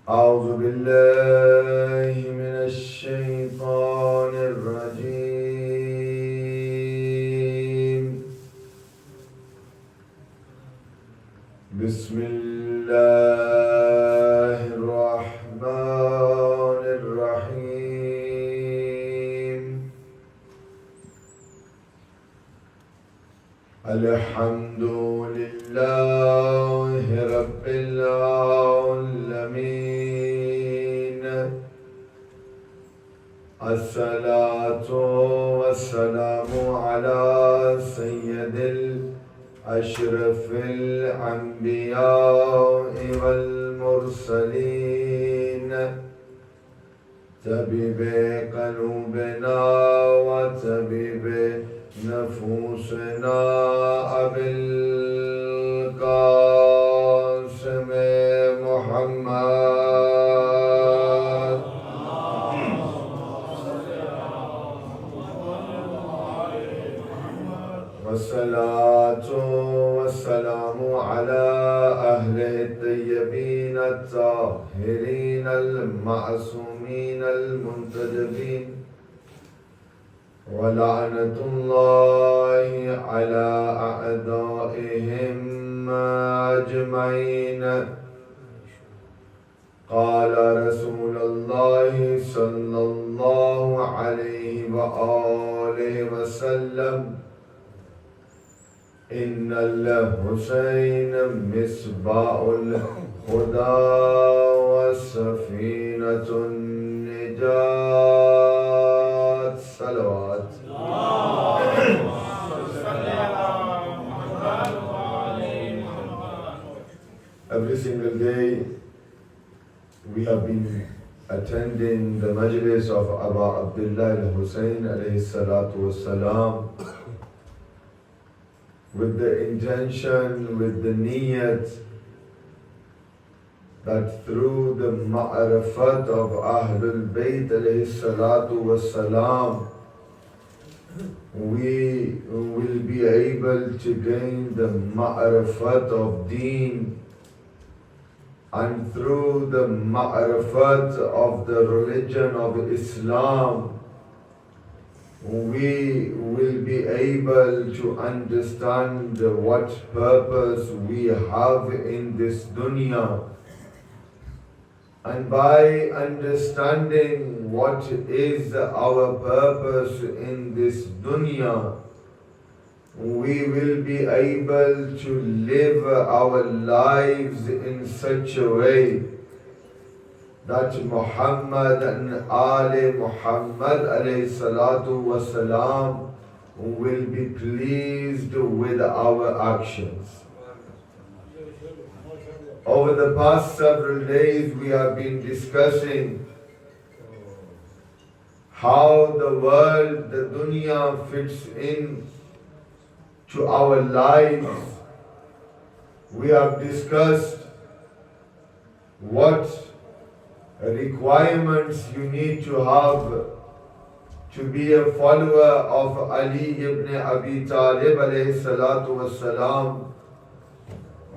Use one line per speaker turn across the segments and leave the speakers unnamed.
أعوذ بالله من الشيطان الرجيم. بسم الله الرحمن الرحيم. الحمد لله رب العالمين. الصلاة والسلام على سيد أشرف الأنبياء والمرسلين، طبيب قلوبنا وطبيب نفوسنا، أبي القاسم محمد والصلاة والسلام على أهله الطيبين الطاهرين المعصومين المنتجبين، ولعنة الله على أعدائهم أجمعين. قال رسول الله صلى الله عليه وآله وسلم: إن الحسين مصباح الهدى وسفينة النجاة. صلوات. Every single day we have been attending the majlis of Abu Abdullah al-Hussain alayhi salatu wassalam, with the intention, with the niyat that through the ma'rifat of Ahlul Bayt alayhi salatu wassalam, we will be able to gain the ma'rifat of deen, and through the ma'rifat of the religion of Islam, we will be able to understand what purpose we have in this dunya. And by understanding what is our purpose in this dunya, we will be able to live our lives in such a way that Muhammad and Ali Muhammad alayhi salatu wasalam will be pleased with our actions. Over the past several days we have been discussing how the world, the dunya, fits in to our lives. We have discussed what requirements you need to have to be a follower of Ali ibn Abi Talib alayhi salatu wassalam.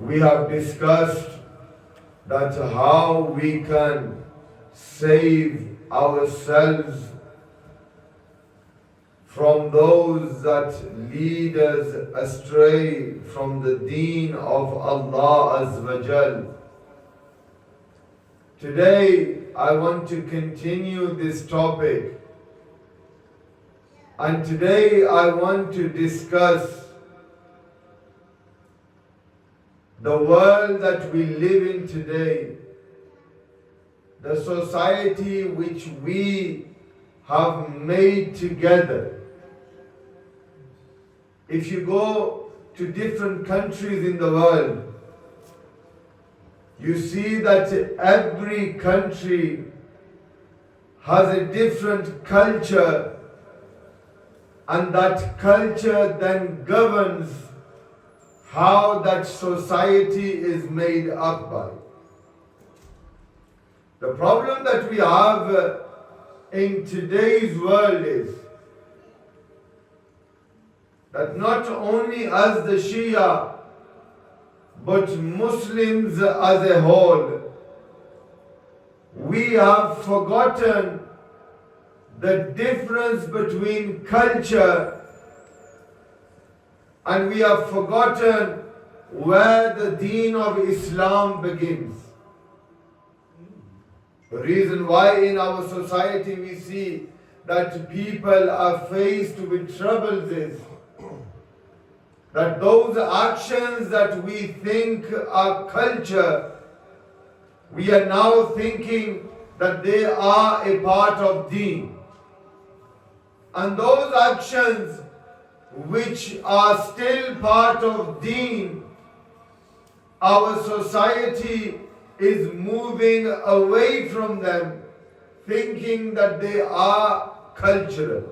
We have discussed that how we can save ourselves from those that lead us astray from the deen of Allah Azza wa Jal. Today I want to continue this topic, and today I want to discuss the world that we live in today, the society which we have made together. If you go to different countries in the world, you see that every country has a different culture, and that culture then governs how that society is made up by. The problem that we have in today's world is that not only us the Shia, but Muslims as a whole, we have forgotten the difference between culture, and we have forgotten where the deen of Islam begins. The reason why in our society we see that people are faced with troubles is that those actions that we think are culture, we are now thinking that they are a part of deen. And those actions which are still part of deen, our society is moving away from them, thinking that they are cultural.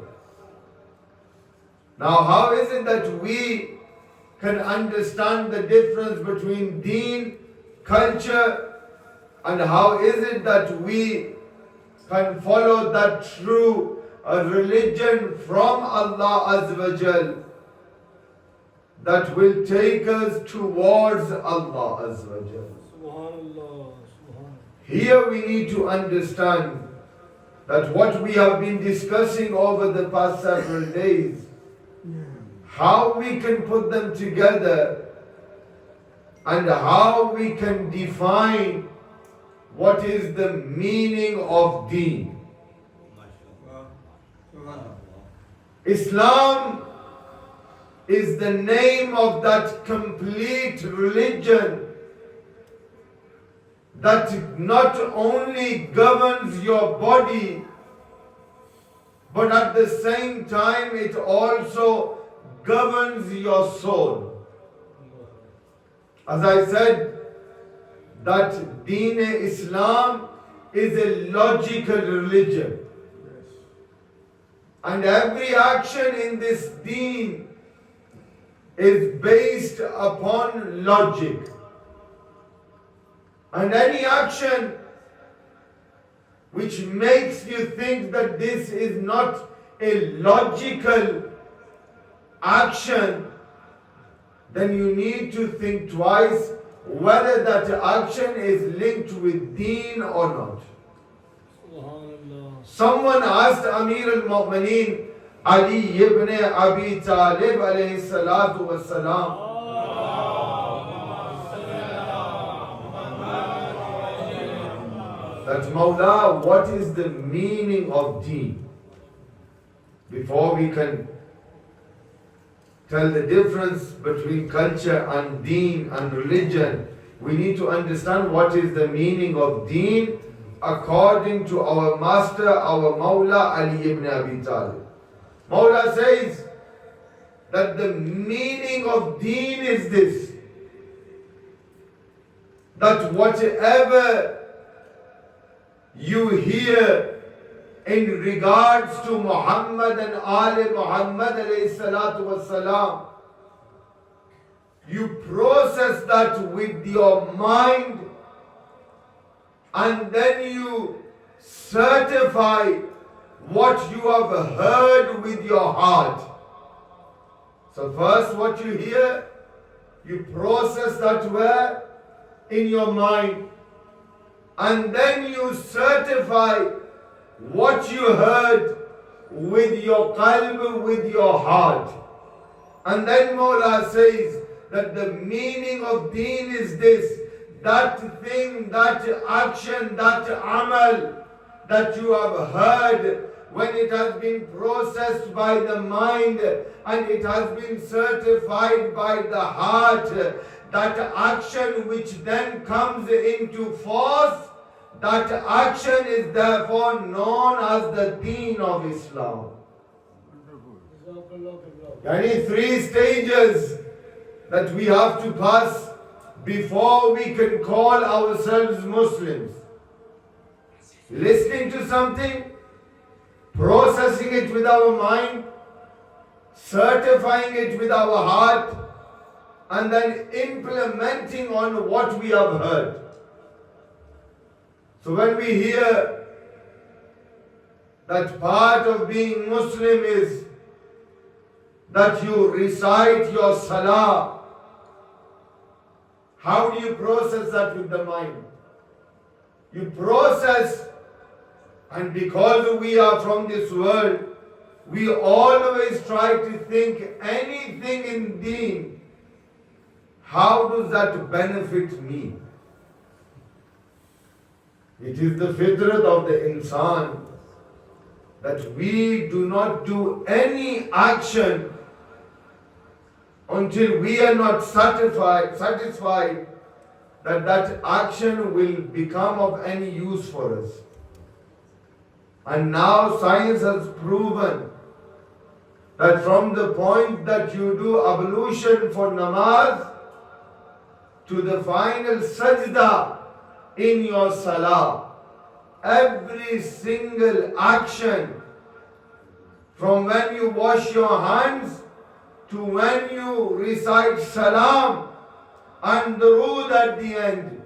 Now, how is it that we can understand the difference between deen, culture, and how is it that we can follow that true religion from Allah Azza wa Jal that will take us towards Allah Azza wa Jal? Here we need to understand that what we have been discussing over the past several days, how we can put them together and how we can define what is the meaning of deen. Islam is the name of that complete religion that not only governs your body, but at the same time it also governs your soul. As I said, that Deen Islam is a logical religion. And every action in this deen is based upon logic. And any action which makes you think that this is not a logical action, then you need to think twice whether that action is linked with deen or not. Someone asked Amir al-Mu'mineen Ali ibn Abi Talib alayhi salatu wassalam, that Mawla, what is the meaning of deen? Before we can tell the difference between culture and deen and religion, we need to understand what is the meaning of deen according to our master, our Mawla Ali ibn Abi Talib. Mawla says that the meaning of deen is this, that whatever you hear in regards to Muhammad and Ali Muhammad alayhi salatu wassalam, you process that with your mind and then you certify what you have heard with your heart. So first what you hear, you process that where? In your mind. And then you certify what you heard with your qalb, with your heart. And then Mawla says that the meaning of deen is this, that thing, that action, that amal that you have heard, when it has been processed by the mind and it has been certified by the heart, that action which then comes into force, that action is therefore known as the deen of Islam. Yani 3 stages that we have to pass before we can call ourselves Muslims. Listening to something, processing it with our mind, certifying it with our heart, and then implementing on what we have heard. So when we hear that part of being Muslim is that you recite your salah, how do you process that with the mind? you process, and because we are from this world, we always try to think anything in deen, how does that benefit me? It is the fitrat of the insan that we do not do any action until we are not satisfied that that action will become of any use for us. And now science has proven that from the point that you do ablution for namaz to the final sajda in your salah, every single action, from when you wash your hands to when you recite salam and durood at the end,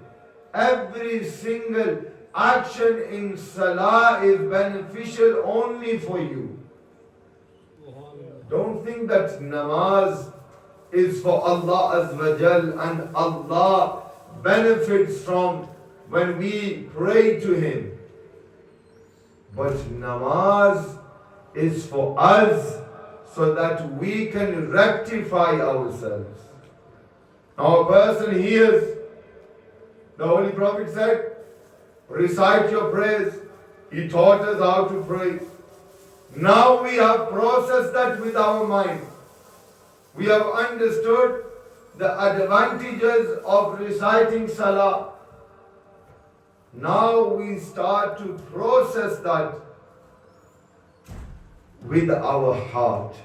every single action in salah is beneficial only for you. Don't think that namaz is for Allah Azza wa Jal and Allah benefits from when we pray to Him. But namaz is for us so that we can rectify ourselves. Now a person hears, the Holy Prophet said, recite your prayers. He taught us how to pray. Now we have processed that with our mind. We have understood the advantages of reciting salah. Now we start to process that with our heart.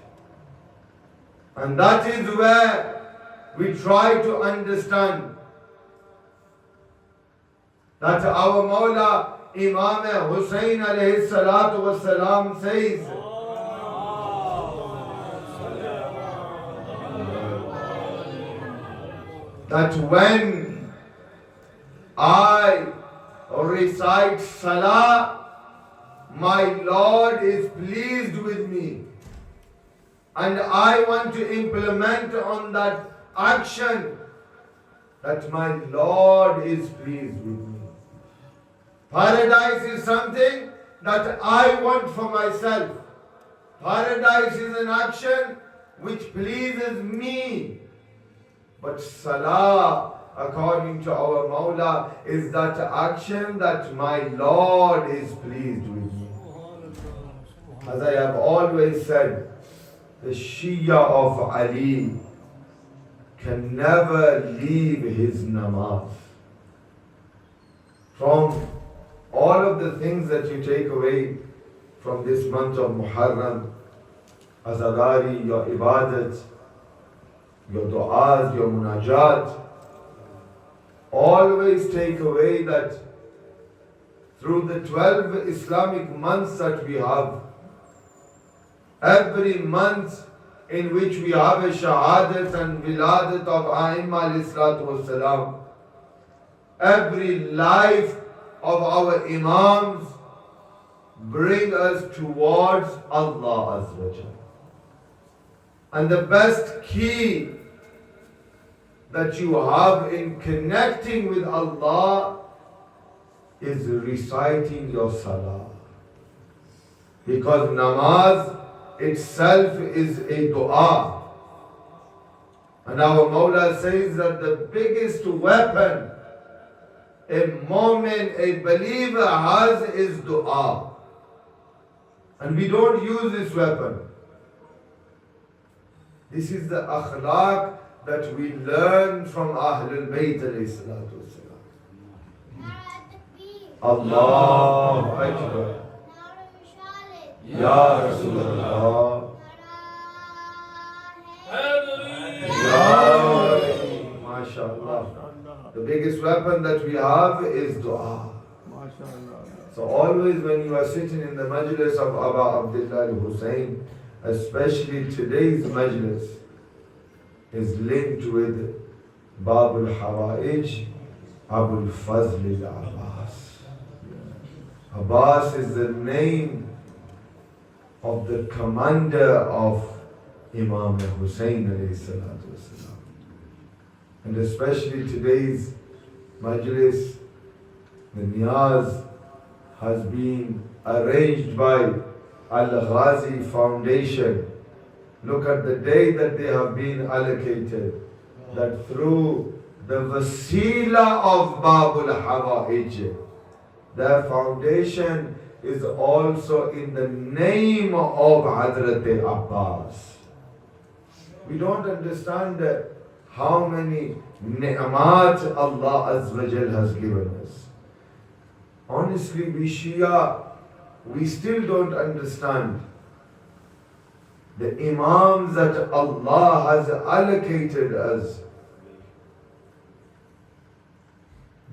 And that is where we try to understand that our Mawla Imam Hussain alayhi salatu wasalam says, that when I recite salah, my Lord is pleased with me, and I want to implement on that action that my Lord is pleased with me. Paradise is something that I want for myself. Paradise is an action which pleases me. But salah, according to our Mawla, is that action that my Lord is pleased with me. As I have always said, the Shia of Ali can never leave his namaz. From all of the things that you take away from this month of Muharram, azadari, your ibadat, your du'as, your munajat, always take away that through the 12 Islamic months that we have, every month in which we have a shahadat and wiladat of A'imma alayhi salatu wassalam, every life of our imams bring us towards Allah Azza wa Jalla. And the best key that you have in connecting with Allah is reciting your salah. Because namaz itself is a dua. And our Mawla says that the biggest weapon a mu'min, a believer has is dua. And we don't use this weapon. This is the akhlaq that we learn from Ahlul Bayt alayhi salatu wasalam. Allahu Akbar. Ya Rasulullah. MashaAllah. The biggest weapon that we have is dua. So always when you are sitting in the majlis of Aba Abdullah Hussain, especially today's majlis is linked with Babul Hawaij, Abul Fazl al-Abbas. Abbas is the name of the commander of Imam Hussain alayhi salatu wasalam. And especially today's majlis The Niyaz has been arranged by Al-Ghazi Foundation. Look at the day that they have been allocated. That through the Wasila of Babul Hawa'ij, their foundation is also in the name of Hazrat Abbas. We don't understand how many ni'mat Allah Azza wa Jal has given us. Honestly, we Shia, we still don't understand the Imams that Allah has allocated us.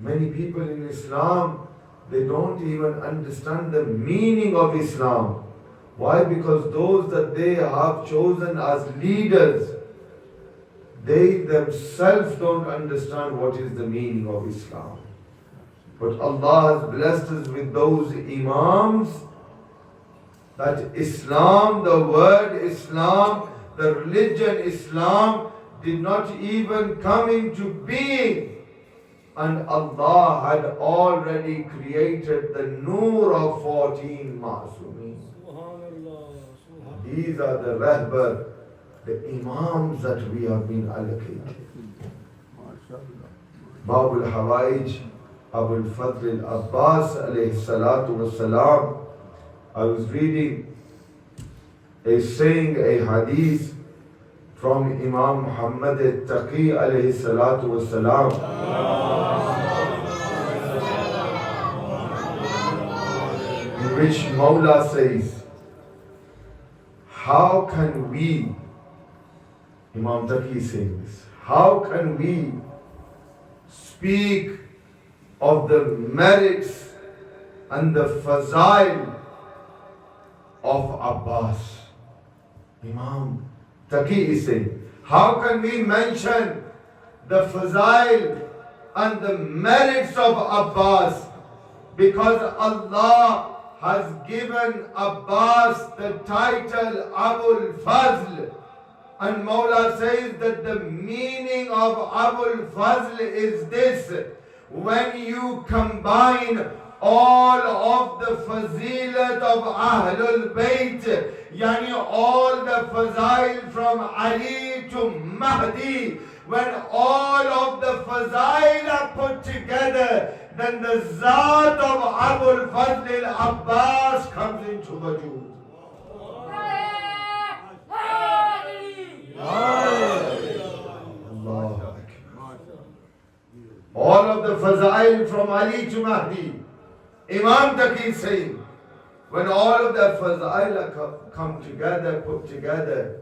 Many people in Islam, they don't even understand the meaning of Islam. Why? Because those that they have chosen as leaders, they themselves don't understand what is the meaning of Islam. But Allah has blessed us with those Imams that Islam, the word Islam, the religion Islam did not even come into being. And Allah had already created the Noor of 14 Ma'sumin. These are the Rahbar, the Imams that we have been allocated. Babul Hawaij, Abul Fadl al-Abbas alayhi salatu was-salam. I was reading a saying, a hadith from Imam Muhammad al-Taqi alayhi salatu was-salam. In which Mawla says, how can we, Imam Taqi is saying this, how can we speak of the merits and the fazail of Abbas? Imam Taqi is saying, how can we mention the fazail and the merits of Abbas? Because Allah has given Abbas the title Abul Fazl. And Mawla says that the meaning of Abul Fazl is this: when you combine all of the fazilat of Ahlul Bayt, yani all the fazail from Ali to Mahdi, when all of the fazail are put together, then the Zat of Abul Fazl al-Abbas comes into wajood. All of the fazail from Ali to Mahdi. Imam Taqi is saying, when all of the fazail come together, put together,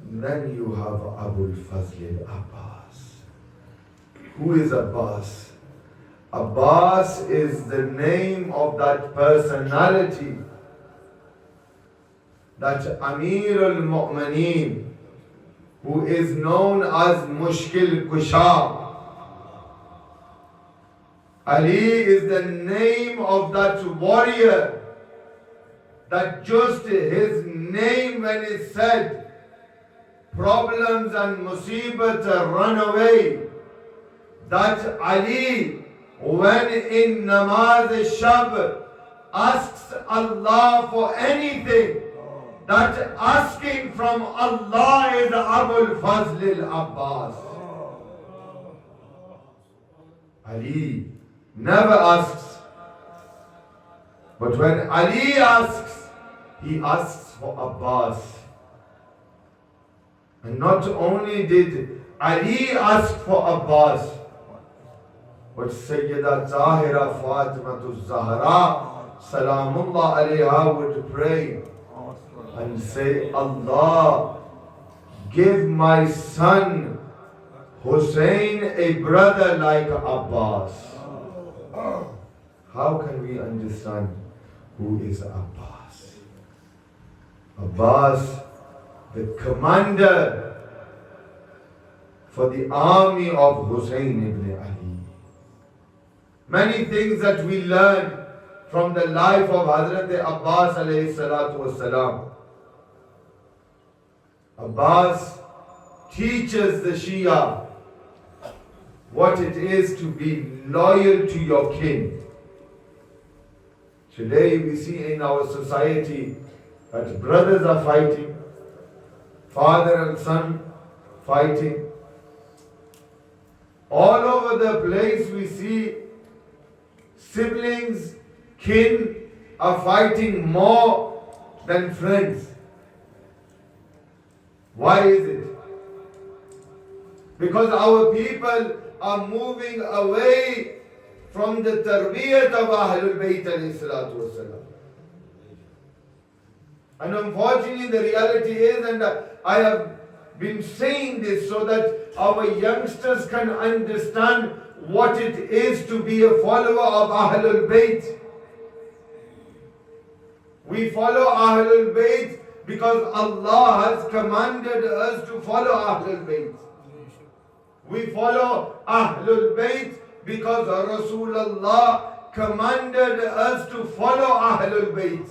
then you have Abul Fazl al-Abbas. Who is Abbas? Abbas is the name of that personality, that Amir al-Mu'mineen, who is known as Mushkil Kusha. Ali is the name of that warrior, that just his name, when is said, problems and musibat run away. That Ali, when in Namaz Shab, asks Allah for anything, that asking from Allah is Abul Fazl al-Abbas. Ali never asks. But when Ali asks, he asks for Abbas. And not only did Ali ask for Abbas, but Sayyida Zahira Fatimatu Zahra Salamullah alayha would pray and say, Allah, give my son Hussain a brother like Abbas. How can we understand who is Abbas? Abbas, the commander for the army of Hussain ibn Ali. Many things that we learn from the life of Hazrat Abbas alayhi salatu wasalam. Abbas teaches the Shia what it is to be loyal to your kin. Today we see in our society that brothers are fighting, father and son fighting. All over the place we see siblings, kin are fighting more than friends. Why is it? Because our people are moving away from the tarbiyat of Ahlul Bayt alayhi salatu wasalam. And unfortunately the reality is, and I have been saying this so that our youngsters can understand what it is to be a follower of Ahlul Bayt. We follow Ahlul Bayt because Allah has commanded us to follow Ahlul Bayt. We follow Ahlul Bayt because Rasulullah commanded us to follow Ahlul Bayt.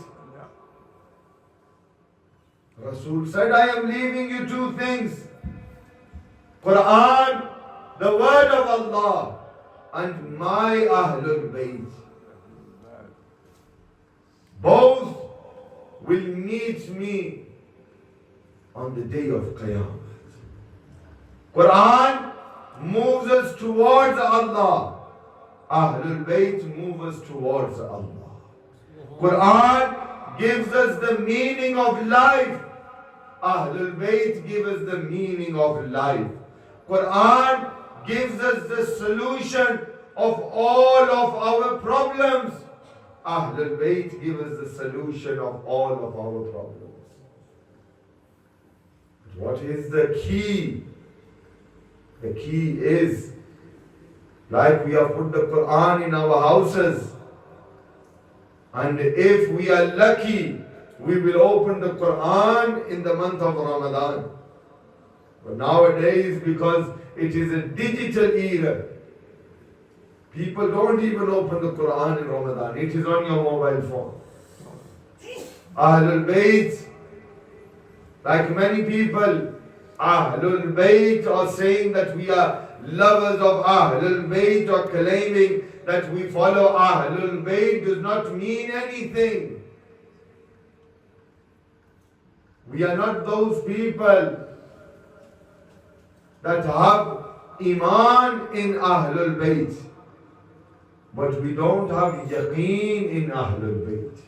Rasul said, I am leaving you two things. Quran, the word of Allah, and my Ahlul Bayt. Both will meet me on the day of Qiyamah. Quran moves us towards Allah. Ahlul Bayt moves us towards Allah. Quran gives us the meaning of life. Ahlul Bayt gives us the meaning of life. Quran gives us the solution of all of our problems. Ahlul Bayt gives us the solution of all of our problems. What is the key? The key is, like we have put the Quran in our houses, and if we are lucky, we will open the Quran in the month of Ramadan. But nowadays, because it is a digital era, people don't even open the Quran in Ramadan. It is on your mobile phone. Ahlul Bayt, like many people, Ahlul Bayt are saying that we are lovers of Ahlul Bayt or claiming that we follow Ahlul Bayt does not mean anything. We are not those people that have Iman in Ahlul Bayt, but we don't have Yaqeen in Ahlul Bayt.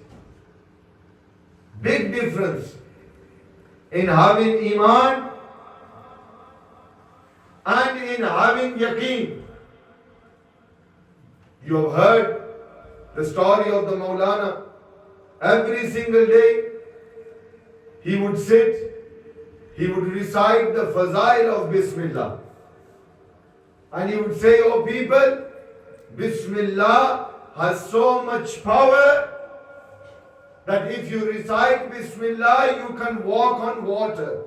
Big difference in having Iman and in having Yaqeen. You have heard the story of the Molana. Every single day he would sit, he would recite the Fazail of Bismillah. And he would say, oh people, Bismillah has so much power that if you recite Bismillah, you can walk on water.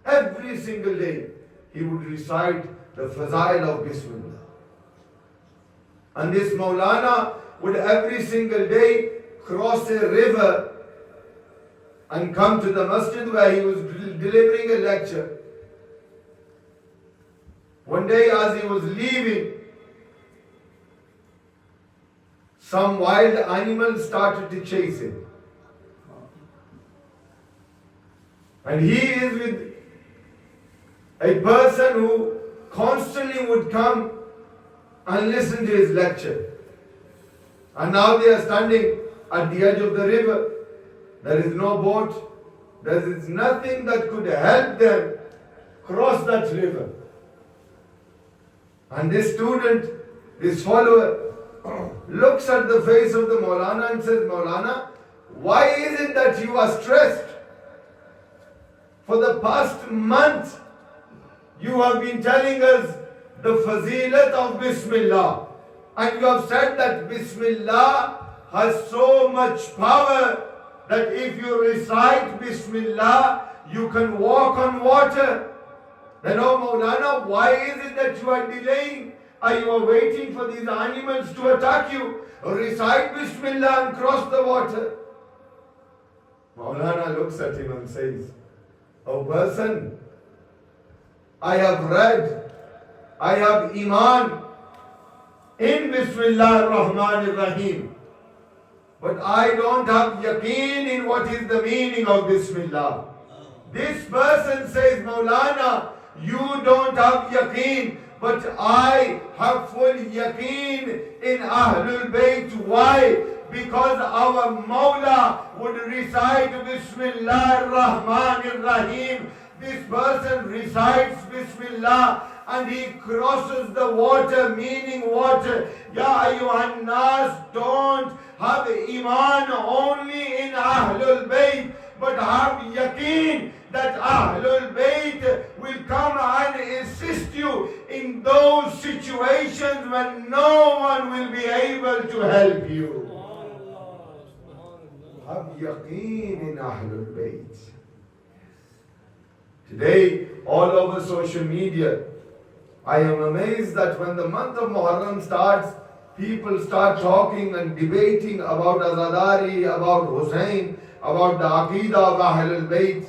Every single day, he would recite the Fazail of Bismillah. And this Molana would every single day cross a river and come to the masjid where he was delivering a lecture. One day as he was leaving, some wild animals started to chase him. And he is with a person who constantly would come and listen to his lecture. And now they are standing at the edge of the river. There is no boat. There is nothing that could help them cross that river. And this student, this follower, looks at the face of the Molana and says, Molana, why is it that you are stressed? For the past month, you have been telling us the fazilat of Bismillah. And you have said that Bismillah has so much power that if you recite Bismillah, you can walk on water. Then, oh Molana, why is it that you are delaying? Are you waiting for these animals to attack you? Recite Bismillah and cross the water. Molana looks at him and says, oh person, I have read I have Iman in Bismillah ar-Rahman ar-Rahim. But I don't have Yaqeen in what is the meaning of Bismillah. This person says, Molana, you don't have Yaqeen, but I have full Yaqeen in Ahlul Bayt. Why? Because our Mawla would recite Bismillah ar-Rahman ar-Rahim. This person recites Bismillah and he crosses the water, meaning water. Ya ayyuhan nas, don't have Iman only in Ahlul Bayt, but have Yaqeen that Ahlul Bayt will come and assist you in those situations when no one will be able to help you. Have Yaqeen in Ahlul Bayt. Today, all over social media, I am amazed that when the month of Muharram starts, people start talking and debating about Azadari, about Hussain, about the Aqidah of Ahlul Bayt.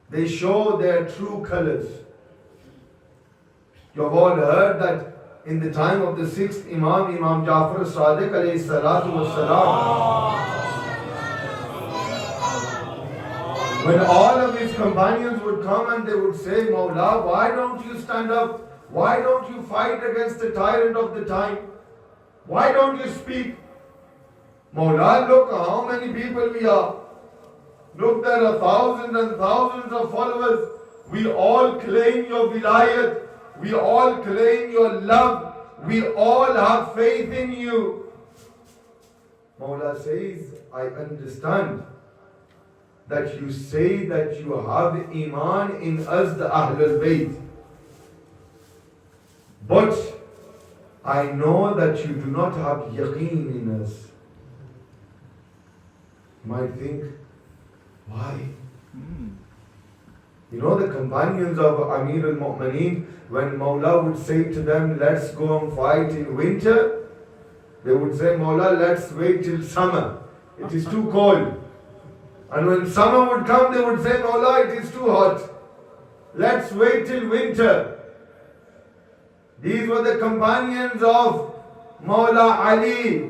They show their true colors. You have all heard that in the time of the 6th Imam, Imam Jafar Sadiq alayhi salatu was salam, when all of his companions would come and they would say, Mawla, why don't you stand up? Why don't you fight against the tyrant of the time? Why don't you speak? Mawla, look how many people we are. Look, there are thousands and thousands of followers. We all claim your wilayat. We all claim your love. We all have faith in you. Mawla says, I understand that you say that you have Iman in us, the Ahlul Bayt. But I know that you do not have Yaqeen in us. You might think, why? You know the companions of Amir al-Mu'mineen, when Mawla would say to them, let's go and fight in winter, they would say, Mawla, let's wait till summer. It is too cold. And when summer would come, they would say, Mawla, it is too hot. Let's wait till winter. These were the companions of Mawla Ali.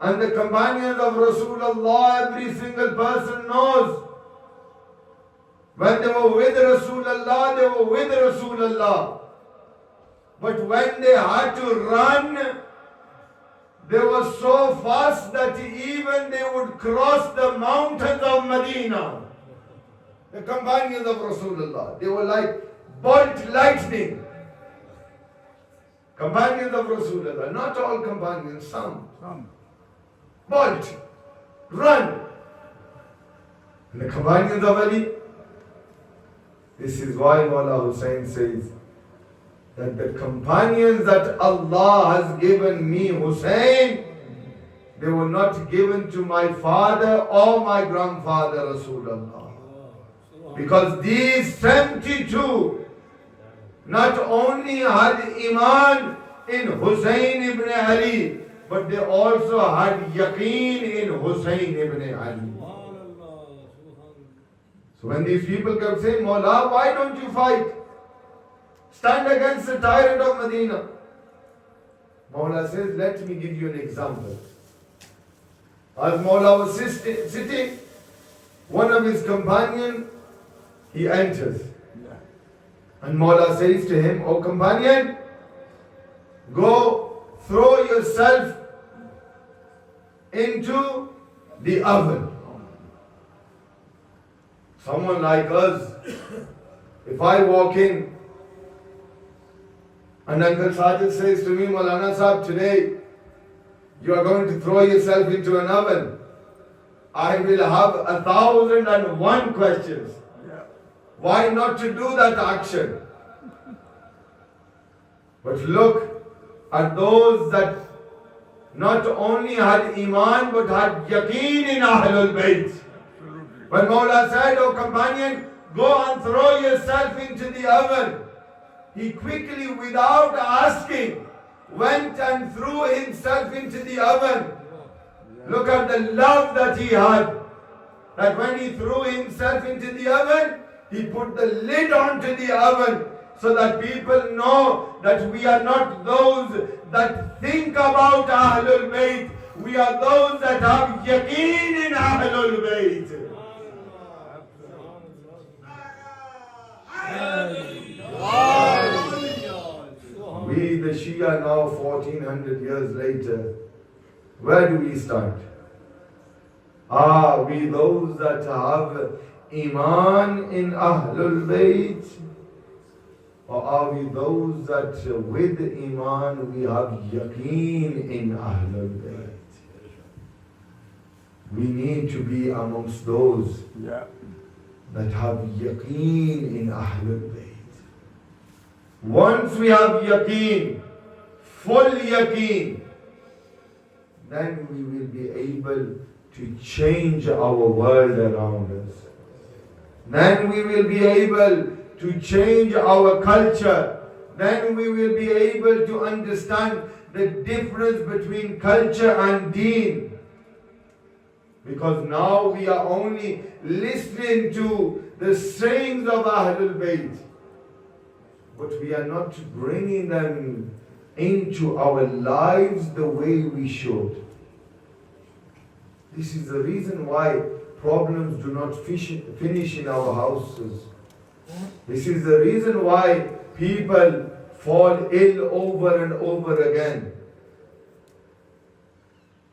And the companions of Rasulullah, every single person knows. When they were with Rasulullah, they were with Rasulullah. But when they had to run, they were so fast that even they would cross the mountains of Medina. The companions of Rasulullah, they were like bolt lightning. Companions of Rasulullah, not all companions, some. Bolt, run. And the companions of Ali, this is why Maulana Hussain says that the companions that Allah has given me, Hussain, they were not given to my father or my grandfather, Rasulullah. Because these 72 not only had Iman in Hussain ibn Ali, but they also had Yaqeen in Hussain ibn Ali. So when these people kept saying, Mawla, why don't you fight? Stand against the tyrant of Medina. Mawla says, let me give you an example. As Mawla was sitting, one of his companions, he enters. And Mawla says to him, O companion, go throw yourself into the oven. Someone like us, if I walk in and Uncle Sajid says to me, Molana Sahib, today you are going to throw yourself into an oven, I will have 1,001 questions. Why not to do that action? But look at those that not only had Iman but had Yaqeen in Ahlul Bayt. When Mawla said, O companion, go and throw yourself into the oven, he quickly, without asking, went and threw himself into the oven. Look at the love that he had. That when he threw himself into the oven, He put the lid onto the oven so that people know that we are not those that think about Ahlul Bayt. We are those that have yaqeen in Ahlul Bayt. We, the Shia, now 1400 years later, where do we start? Are we those that have Iman in Ahlul Bayt? Or are we those that with Iman we have Yaqeen in Ahlul Bayt? We need to be amongst those that have Yaqeen in Ahlul Bayt. Once we have Yaqeen, full Yaqeen, then we will be able to change our world around us. Then we will be able to change our culture. Then we will be able to understand the difference between culture and deen. Because now we are only listening to the sayings of Ahlul Bayt, but we are not bringing them into our lives the way we should. This is the reason why problems do not finish in our houses. This is the reason why people fall ill over and over again.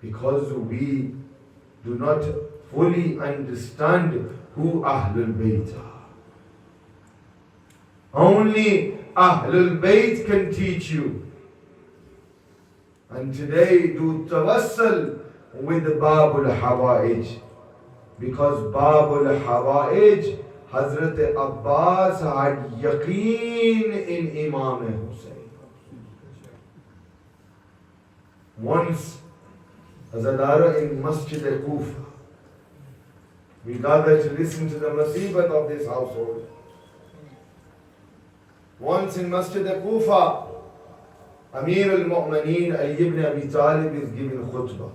Because we do not fully understand who Ahlul Bayt are. Only Ahlul Bayt can teach you. And today do tawassal with Babul Hawaij. Because Babul Hawaij, Hazrat Abbas had yaqeen in Imam Hussain. Once, Azadara in Masjid al-Kufa, we gathered to listen to the masibat of this household. Once in Masjid al-Kufa, Amir al-Mu'mineen Ali ibn Abi Talib is giving khutbah.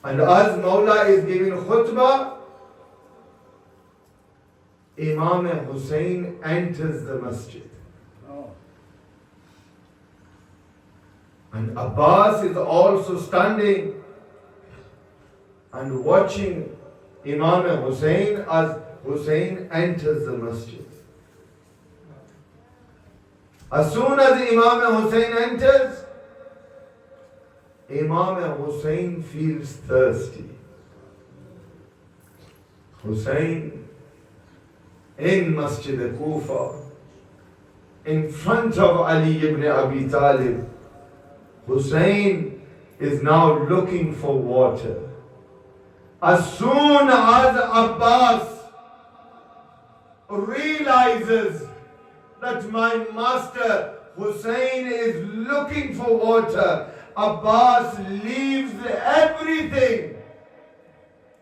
And as Mawla is giving khutbah, Imam Hussain enters the masjid. And Abbas is also standing and watching Imam Hussain as Hussain enters the masjid. As soon as Imam Hussain enters, Imam Hussain feels thirsty. Hussain in Masjid al-Kufa, in front of Ali ibn Abi Talib, Hussain is now looking for water. As soon as Abbas realizes that my master Hussain is looking for water, Abbas leaves everything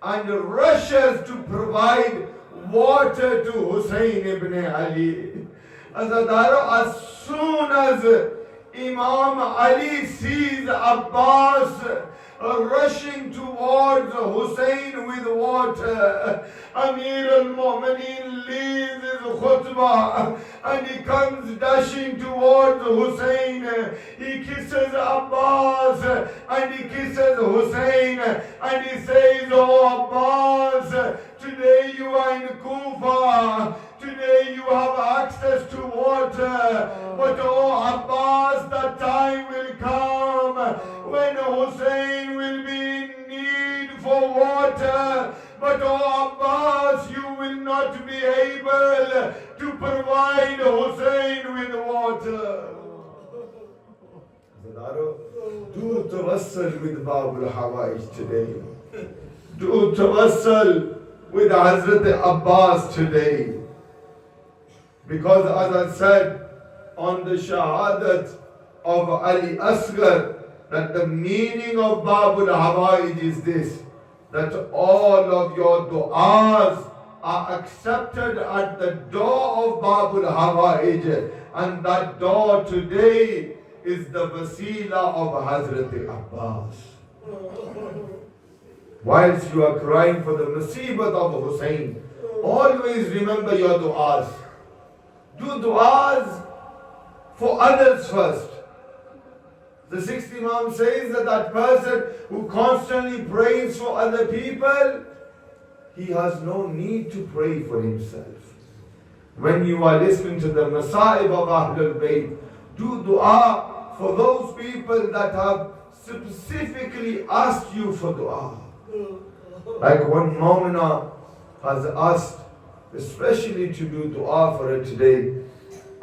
and rushes to provide water to Hussain ibn Ali. As soon as Imam Ali sees Abbas rushing towards Hussain with water, Amir al-Mu'mineen leaves his khutbah and he comes dashing towards Hussain. He kisses Abbas and he kisses Hussain and he says, "Oh Abbas, today you are in Kufa. Today you have access to water. But oh Abbas, the time will come when Hussain will be in need for water. But oh Abbas, you will not be able to provide Hussain with water." Do tawassal with Babul Hawaij today. Do tawassal with Hazrat Abbas today. Because as I said on the Shahadat of Ali Asghar, that the meaning of Babul Hawaij is this, that all of your du'as are accepted at the door of Babul Hawaij, and that door today is the wasila of Hazrat Abbas. Whilst you are crying for the musibat of Hussain, Always remember your du'as. Do du'as for others first. The sixth Imam says that that person who constantly prays for other people, he has no need to pray for himself. When you are listening to the Masa'ib of Ahlul Bayt, do dua for those people that have specifically asked you for dua. Like one Molana has asked especially to do dua for her today.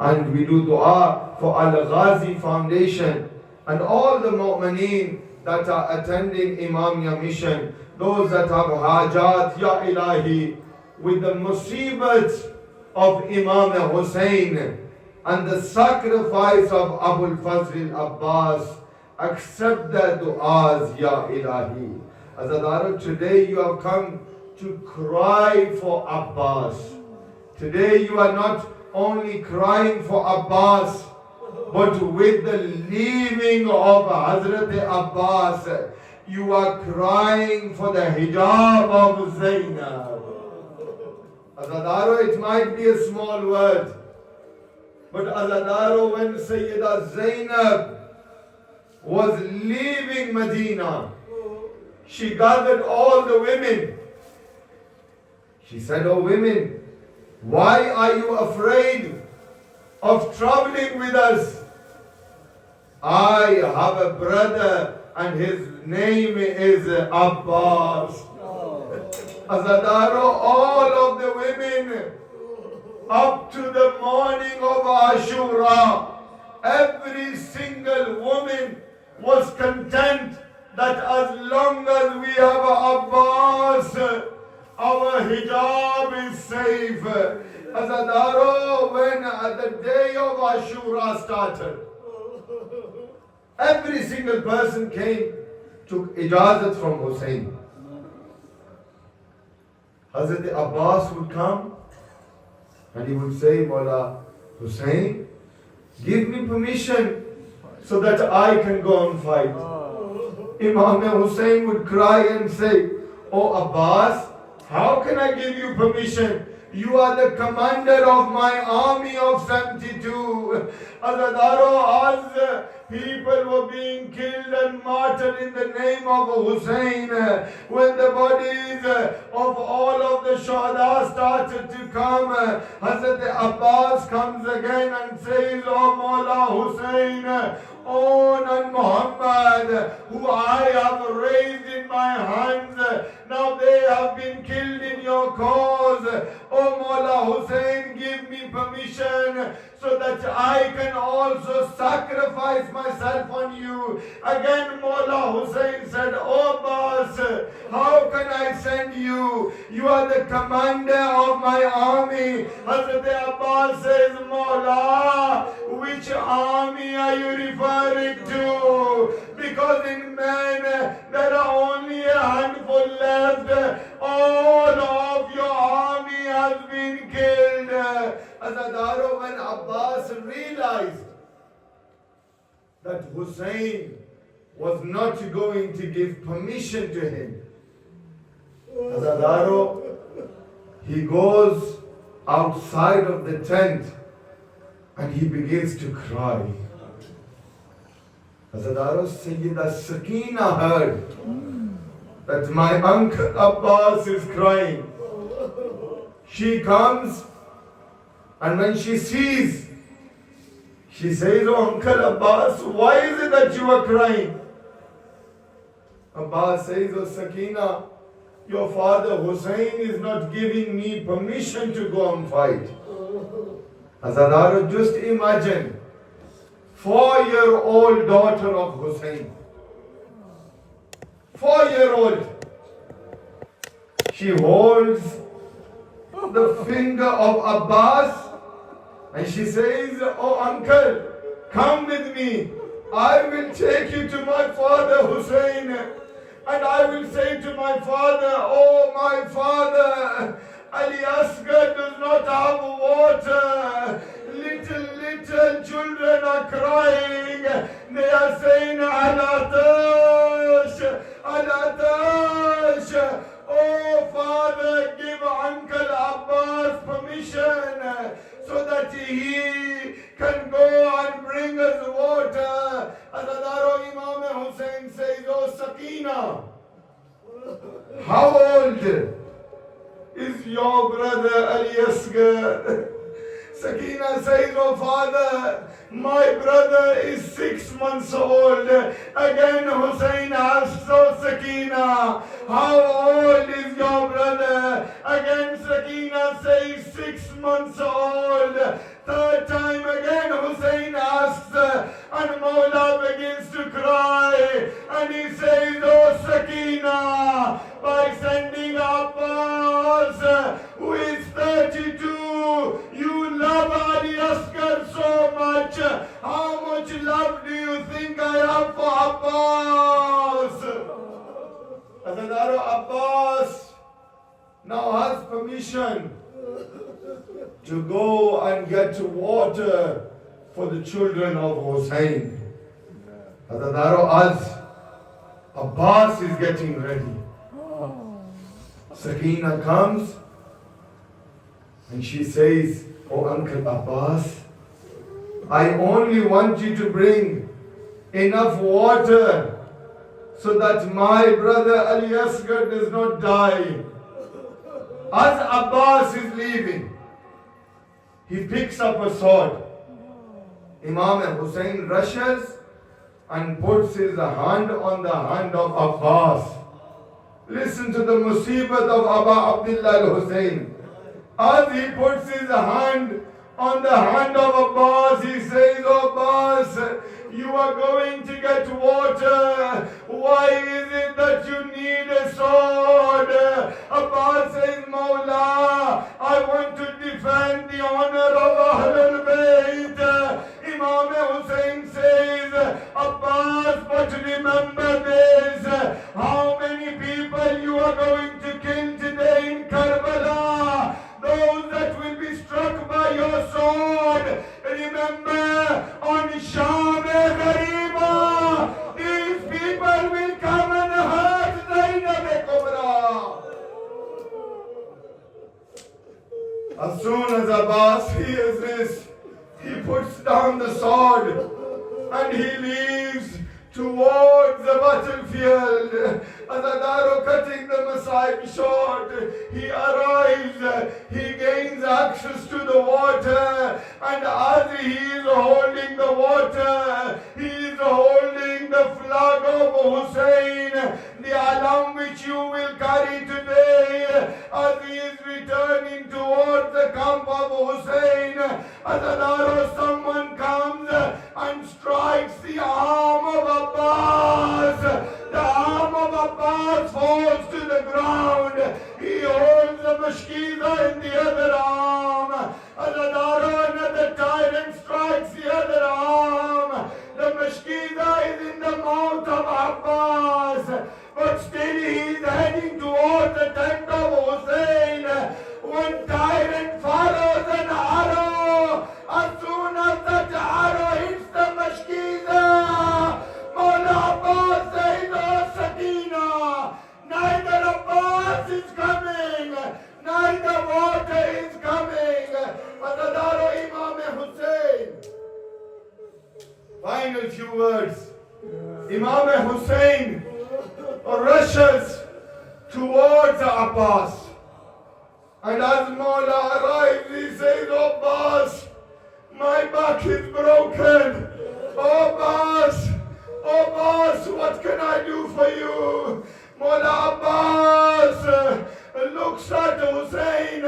And we do dua for Al-Ghazi Foundation and all the mu'mineen that are attending Imamia mission, those that have hajat, Ya Ilahi, with the musibat of Imam Hussain and the sacrifice of Abul Fazl Abbas, accept their du'as, Ya Ilahi. Azadaro, today you have come to cry for Abbas. Today you are not only crying for Abbas, but with the leaving of Hazrat Abbas, you are crying for the hijab of Zainab. Azadaro, it might be a small word, but Azadaro, when Sayyida Zainab was leaving Medina, she gathered all the women. She said, "Oh women, why are you afraid of traveling with us? I have a brother and his name is Abbas." Azadaro, all of the women, up to the morning of Ashura, every single woman was content that as long as we have Abbas, our hijab is safe. Azadaro, when the day of Ashura started, every single person came, took ijazat from Hussain. Hazrat Abbas would come and he would say, "Mawla Hussain, give me permission so that I can go and fight." Imam Hussain would cry and say, "Oh Abbas, how can I give you permission? You are the commander of my army of 72. Azadaro, as people were being killed and martyred in the name of Hussain, when the bodies of all of the shuhada started to come, Hazrat Abbas comes again and says, "Oh Mawla Hussain, own and Muhammad, who I have raised in my hands, now they have been killed in your cause. Oh Mawla Hussain, give me permission so that I can also sacrifice myself on you." Again Mawla Hussain said, "Oh Abbas, how can I send you? You are the commander of my army." Hazrat Abbas says, "Mawla, which army are you referring to? Because in men there are only a handful left. All of your army has been killed." Azadaro, when Abbas realized that Hussain was not going to give permission to him, Azadaro, he goes outside of the tent and he begins to cry. Azadaro, Sayyida Sakina heard that my uncle Abbas is crying. She comes and when she sees, she says, "Oh Uncle Abbas, why is it that you are crying?" Abbas says, "Oh Sakina, your father Hussain is not giving me permission to go and fight." Azadaro, just imagine, 4-year-old daughter of Hussain, 4-year-old, she holds the finger of Abbas and she says, "Oh uncle, come with me. I will take you to my father Hussain and I will say to my father, oh my father, Ali Asghar does not have water. Little children are crying. They are saying, Alatash, Alatash. Oh father, give Uncle Abbas how old is your brother Ali Asghar? Sakina says, oh father, my brother is 6 months old. Again Hussain asks, oh Sakina, how old is your brother? Again Sakina says, 6 months old. Third time again Hussain asks, and Mawla begins to cry, and he says, oh Sakina, by sending Abbas, who is 32, you love Ali Asghar so much. How much love do you think I have for Abbas? Azadaro Abbas now has permission to go and get water for the children of Hussain. As Abbas is getting ready, Sakina comes and she says, oh Uncle Abbas, I only want you to bring enough water so that my brother Ali Asghar does not die. As Abbas is leaving, he picks up a sword. Imam Hussain rushes and puts his hand on the hand of Abbas. Listen to the musibat of Aba Abdullah al-Hussain. As he puts his hand on the hand of Abbas, he says, oh Abbas, you are going to get water. Why is it that you need a sword? Abbas says, Mawla, I want to defend the honor of Ahlul Bayt. Imam Hussain says, Abbas, but remember this, how many people you are going to kill today in Karbala? Those that will be struck by your sword. Remember, on Sham-e-Ghariba, these people will come and hurt Zainab-e-Kubra. As soon as Abbas hears this, he puts down the sword and he leaves towards the battlefield. Azadaro cutting the Masai short, he arrives, he gains access to the water, and as he is holding the water, he is holding the flag of Hussain, the alam which you will carry today, as he is returning towards the camp of Hussain. Azadaro, someone comes and strikes the arm of Abbas. The arm of Abbas falls to the ground. He holds the mashkida in the other arm. Another tyrant strikes the other arm. The mashkida is in the mouth of Abbas, but still he is heading towards the tent of Hussain. When tyrant follows an arrow, as soon as that arrow hits the mashkida, Mawla Abbas says, oh Sakina, neither Abbas is coming, neither water is coming. Azadaro Imam Hussain. Final few words. Imam Hussain rushes towards Abbas. And as Mawla arrives, he says, oh Abbas, my back is broken. Oh Abbas, oh Abbas, what can I do for you? Mawla Abbas looks at Hussain,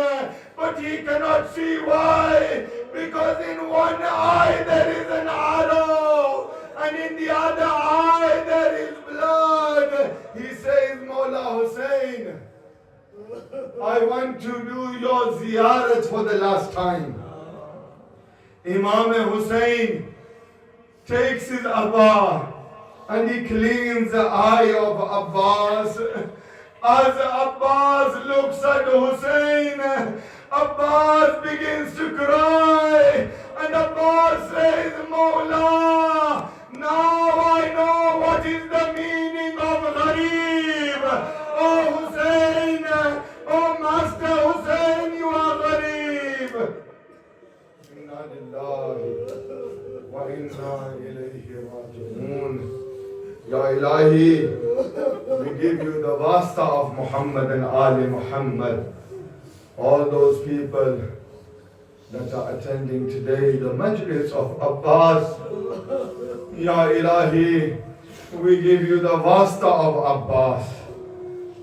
but he cannot see why. Because in one eye there is an arrow, and in the other eye there is blood. He says, Mawla Hussain, I want to do your ziyarat for the last time. Imam Hussain takes his abba and he cleans the eye of Abbas. As Abbas looks at Hussain, Abbas begins to cry, and Abbas says, Mawla, now I know what is the meaning of Gharib. Oh Hussain, oh Master Hussain, you are Gharib. Inna lillahi wa inna ilayhi raji'un. Ya Ilahi, we give you the wasta of Muhammad and Ali Muhammad. All those people that are attending today the majlis of Abbas. Ya Ilahi, we give you the wasta of Abbas.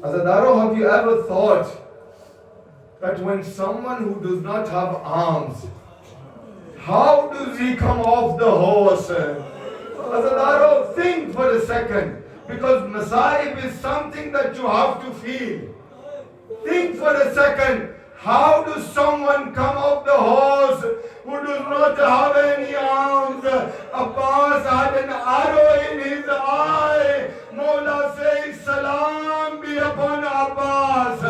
Azadaro, have you ever thought that when someone who does not have arms, how does he come off the horse? Azadaro, think for a second, because Masaib is something that you have to feel. Think for a second, how does someone come off the horse who does not have any arms? Abbas had an arrow in his eye. Mola says, Salam be upon Abbas,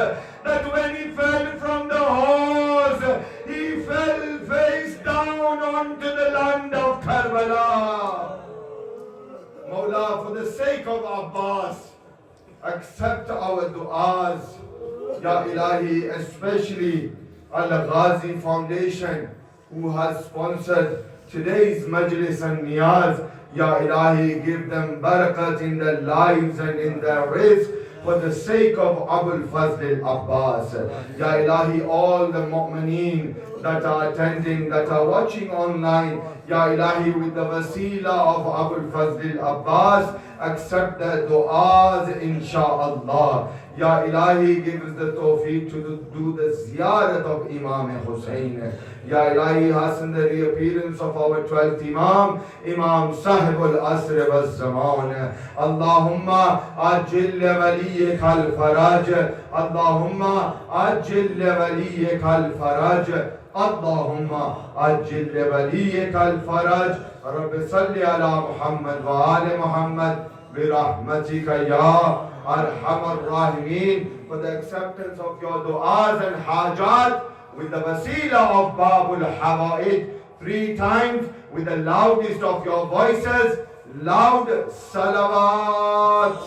that when he fell from the horse, he fell face down onto the land of Karbala. Mola, for the sake of Abbas, accept our du'as. Ya Ilahi, especially Al-Ghazi Foundation, who has sponsored today's Majlis and Niyaz. Ya Ilahi, give them barakat in their lives and in their rizq, for the sake of Abul Fazl Abbas. Ya Ilahi, all the mu'mineen that are attending, that are watching online, Ya Ilahi, with the wasila of Abul Fazl Abbas, accept their du'as, insha'Allah. Ya Ilahi, give us the tawfiq to do the ziyarat of Imam Hussain. Ya Ilahi, hasten the reappearance of our 12th Imam, Imam Sahib al-Asr wal-Zaman. Allahumma ajil waliyik al-faraj. Allahumma ajil waliyik al-faraj. Allahumma ajil waliyik al-faraj. Rabbi salli ala Muhammad wa ali Muhammad birahmatika ya Arhamar Rahimeen, for the acceptance of your du'as and hajat with the wasila of Babul Hawaid 3 times with the loudest of your voices. Loud salawat.